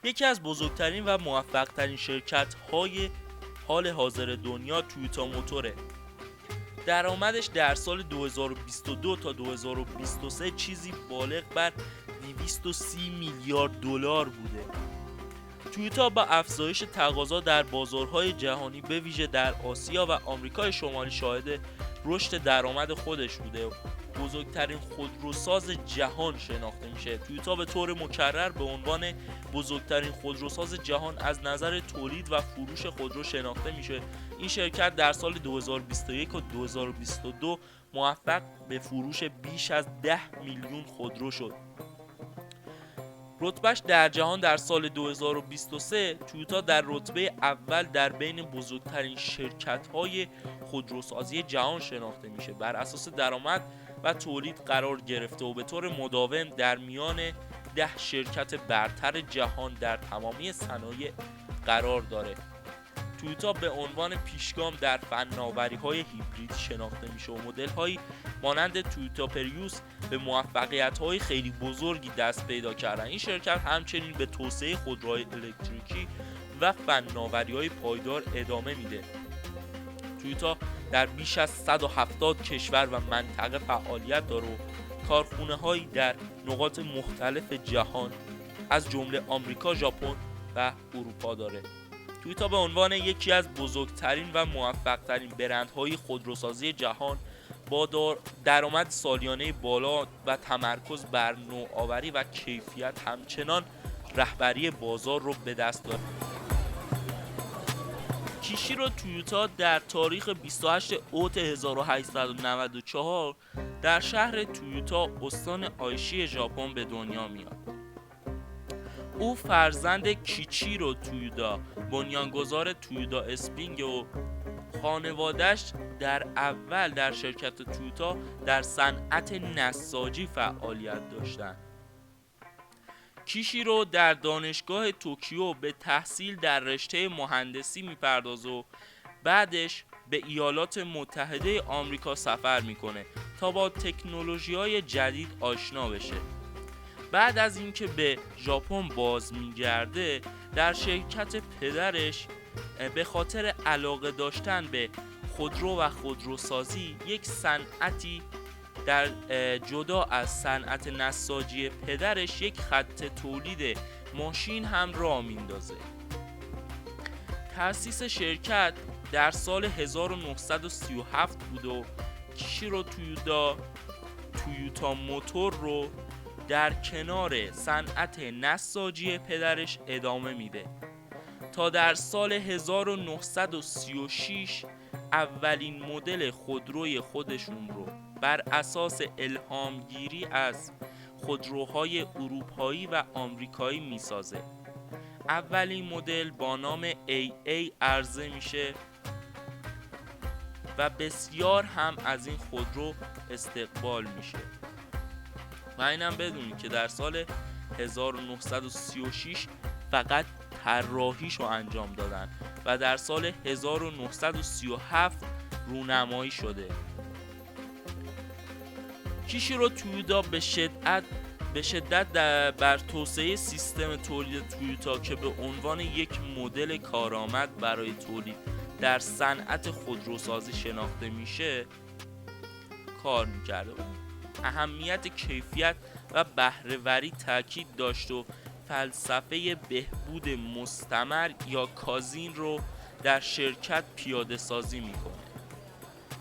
یکی از بزرگترین و موفقترین شرکت‌های حال حاضر دنیا تویوتا موتوره. درآمدش در سال 2022 تا 2023 چیزی بالغ بر 230 میلیارد دلار بوده. تویوتا با افزایش تقاضا در بازارهای جهانی به ویژه در آسیا و آمریکای شمالی شاهد رشد درآمد خودش بوده. بزرگترین خودروساز جهان شناخته میشه. تویوتا به طور مکرر به عنوان بزرگترین خودروساز جهان از نظر تولید و فروش خودرو شناخته میشه. این شرکت در سال 2021 و 2022 موفق به فروش بیش از 10 میلیون خودرو شد. رتبهش در جهان در سال 2023 تویوتا در رتبه اول در بین بزرگترین شرکت‌های خودروسازی جهان شناخته میشه. بر اساس درآمد و تولید قرار گرفته و به طور مداوم در میان 10 شرکت برتر جهان در تمامی صنایع قرار داره. تویوتا به عنوان پیشگام در فناوری‌های هیبرید شناخته میشه و مدل‌هایی مانند تویوتا پریوس به موفقیت‌های خیلی بزرگی دست پیدا کردن. این شرکت همچنین به توسعه خودروهای الکتریکی و فناوری‌های پایدار ادامه میده. تویوتا در بیش از 170 کشور و منطقه فعالیت داره و کارخانه‌هایی در نقاط مختلف جهان از جمله آمریکا، ژاپن و اروپا داره. تویوتا به عنوان یکی از بزرگترین و موفقترین برندهای خودروسازی جهان با درآمد سالیانه بالا و تمرکز بر نوآوری و کیفیت همچنان رهبری بازار رو به دست دارد. کیشیرو تویوتا در تاریخ 28 اوت 1894 در شهر تویوتا استان آیشی ژاپن به دنیا میاد. او فرزند کیچیرو تویوتا بنیانگذار تویوتا اسپرینگ و خانواده‌اش در اول در شرکت تویوتا در صنعت نساجی فعالیت داشتند. کیشیرو در دانشگاه توکیو به تحصیل در رشته مهندسی میپردازه و بعدش به ایالات متحده آمریکا سفر میکنه تا با تکنولوژی‌های جدید آشنا بشه. بعد از اینکه به ژاپن باز میگرده در شرکت پدرش به خاطر علاقه داشتن به خودرو و خودروسازی یک صنعتی در جدا از صنعت نساجی پدرش یک خط تولید ماشین هم راه میندازه. تأسیس شرکت در سال 1937 بود و کیشیرو تویوتا موتور رو در کنار صنعت نساجی پدرش ادامه میده تا در سال 1936 اولین مدل خودروی خودشون رو بر اساس الهامگیری از خودروهای اروپایی و آمریکایی میسازه. اولین مدل با نام AA عرضه میشه و بسیار هم از این خودرو استقبال میشه. و اینم بدونید که در سال 1936 فقط طراحیشو انجام دادن و در سال 1937 رونمایی شده. کیشیرو تویوتا به شدت بر توسعه سیستم تولید تویوتا که به عنوان یک مدل کارآمد برای تولید در صنعت خودروسازی شناخته میشه کار میکرده. اهمیت کیفیت و بهره‌وری تاکید داشت و فلسفه بهبود مستمر یا کازین رو در شرکت پیاده سازی میکنه.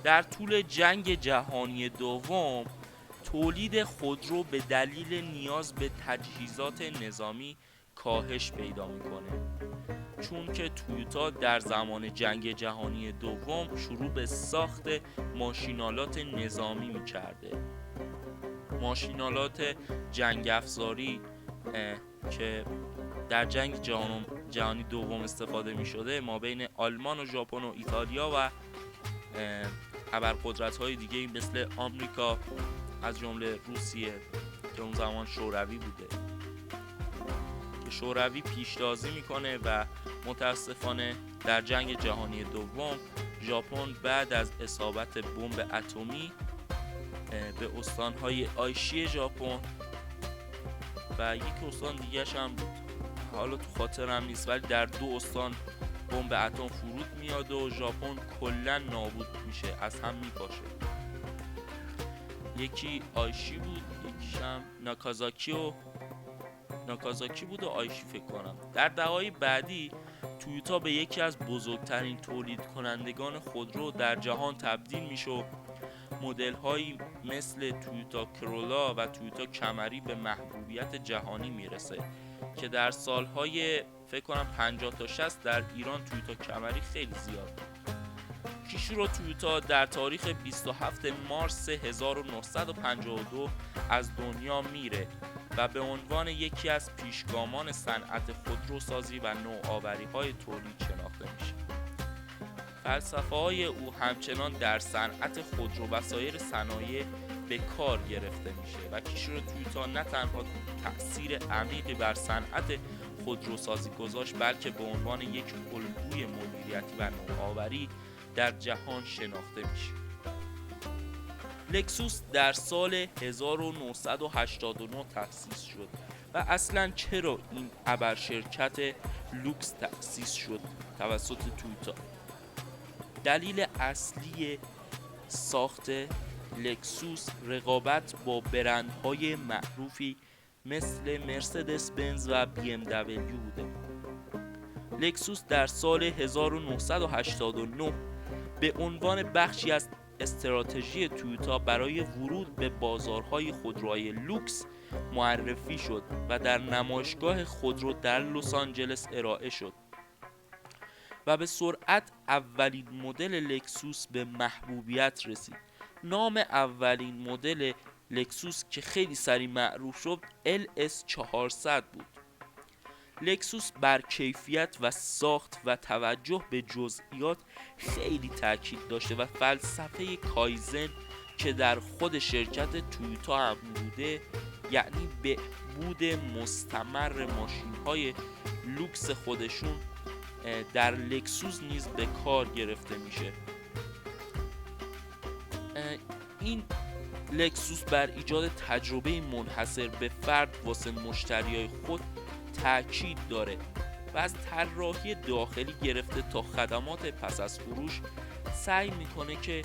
در طول جنگ جهانی دوم تولید خودرو به دلیل نیاز به تجهیزات نظامی کاهش پیدا میکنه، چون که تویوتا در زمان جنگ جهانی دوم شروع به ساخت ماشینالات نظامی میکرده. ماشینالات جنگ افزاری که در جنگ جهانی دوم استفاده می شده ما بین آلمان و ژاپن و ایتالیا و ابرقدرت‌های دیگه مثل آمریکا از جمله روسیه که اون زمان شوروی بوده که شوروی پیشتازی میکنه و متاسفانه در جنگ جهانی دوم ژاپن بعد از اصابت بمب اتمی به استانهای آیشی ژاپن و یک استان دیگه هم بود حالا تو خاطرم نیست، ولی در 2 استان بمب اتم فرود میاد و ژاپن کلا نابود میشه، از هم میپاشه. یکی آیشی بود، یکیشم ناکازاکی بود و آیشی فکر کنم. در دهه‌های بعدی تویوتا به یکی از بزرگترین تولید کنندگان خودرو در جهان تبدیل میشه و مدل هایی مثل تویوتا کرولا و تویوتا کمری به محبوبیت جهانی میرسه که در سالهای فکر کنم 50 تا 60 در ایران تویوتا کمری خیلی زیاد بود. کیشیرو تویوتا در تاریخ 27 مارس 1952 از دنیا میره و به عنوان یکی از پیشگامان صنعت خودروسازی و نوآوری‌های تولید شناخته میشه. فلسفه‌های او همچنان در صنعت خودرو و سایر صنایع به کار گرفته میشه و کیشیرو تویوتا نه تنها تأثیر عمیقی بر صنعت خودروسازی گذاشت، بلکه به عنوان یک الگوی مدیریتی و نوآوری در جهان شناخته میشه. لکسوس در سال 1989 تأسیس شد و اصلاً چرا این ابرشرکت لوکس تأسیس شد توسط تویوتا؟ دلیل اصلی ساخت لکسوس رقابت با برندهای معروفی مثل مرسدس بنز و بی ام دبلیو بوده. لکسوس در سال 1989 به عنوان بخشی از استراتژی تویوتا برای ورود به بازارهای خودروهای لوکس معرفی شد و در نمایشگاه خودرو در لس آنجلس ارائه شد و به سرعت اولین مدل لکسوس به محبوبیت رسید. نام اولین مدل لکسوس که خیلی سریع معروف شد LS400 بود. لکسوس بر کیفیت و ساخت و توجه به جزئیات خیلی تاکید داشته و فلسفه کایزن که در خود شرکت تویوتا هم بوده، یعنی بهبود مستمر ماشین‌های لوکس خودشون، در لکسوس نیز به کار گرفته میشه. این لکسوس بر ایجاد تجربه منحصر به فرد واسه مشتریای خود تاکید داره و از طراحی داخلی گرفته تا خدمات پس از فروش سعی میکنه که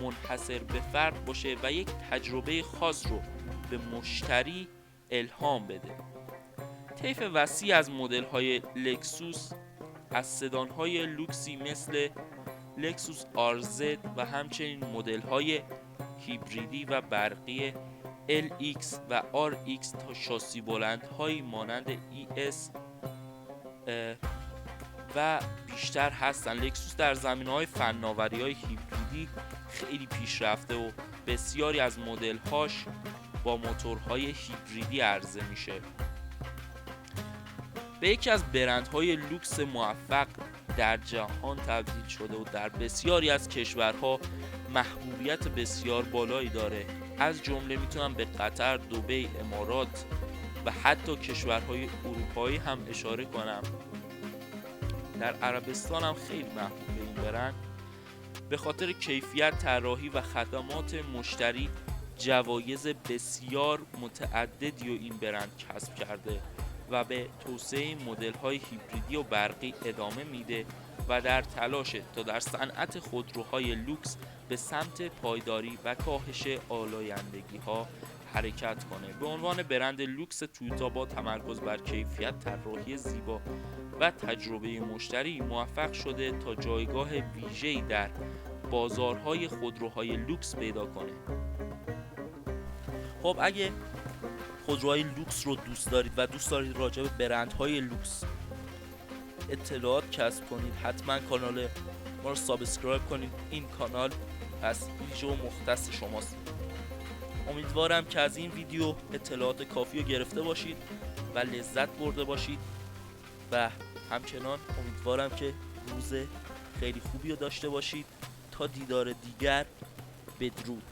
منحصر به فرد باشه و یک تجربه خاص رو به مشتری الهام بده. طیف وسیع از مدل‌های لکسوس از سدان‌های لوکسی مثل لکسوس RZ و همچنین مدل‌های هیبریدی و برقی LX و RX تا شاسی بلندهایی مانند ES و بیشتر هستن. لکسوس در زمینه‌های فناوری‌های هیبریدی خیلی پیشرفته و بسیاری از مدل‌هاش با موتورهای هیبریدی عرضه میشه. به یکی از برندهای لوکس موفق در جهان تبدیل شده و در بسیاری از کشورها محبوبیت بسیار بالایی داره. از جمله میتونم به قطر، دبی، امارات و حتی کشورهای اروپایی هم اشاره کنم. در عربستان هم خیلی محبوبه این برند. به خاطر کیفیت، طراحی و خدمات مشتری جوایز بسیار متعددی و این برند کسب کرده و به توسعه مدل‌های هیبریدی و برقی ادامه میده و در تلاشه تا در صنعت خودروهای لوکس به سمت پایداری و کاهش آلایندگی‌ها حرکت کنه. به عنوان برند لوکس، تویوتا با تمرکز بر کیفیت، طراحی زیبا و تجربه مشتری موفق شده تا جایگاه ویژه‌ای در بازارهای خودروهای لوکس پیدا کنه. خب اگه خودروهای لوکس رو دوست دارید و دوست دارید راجع به برندهای لوکس اطلاعات کسب کنید، حتما کانال ما رو سابسکرایب کنید. این کانال از ویژه و مختص شماست. امیدوارم که از این ویدیو اطلاعات کافی رو گرفته باشید و لذت برده باشید و همچنان امیدوارم که روز خیلی خوبی رو داشته باشید. تا دیدار دیگر، بدرود.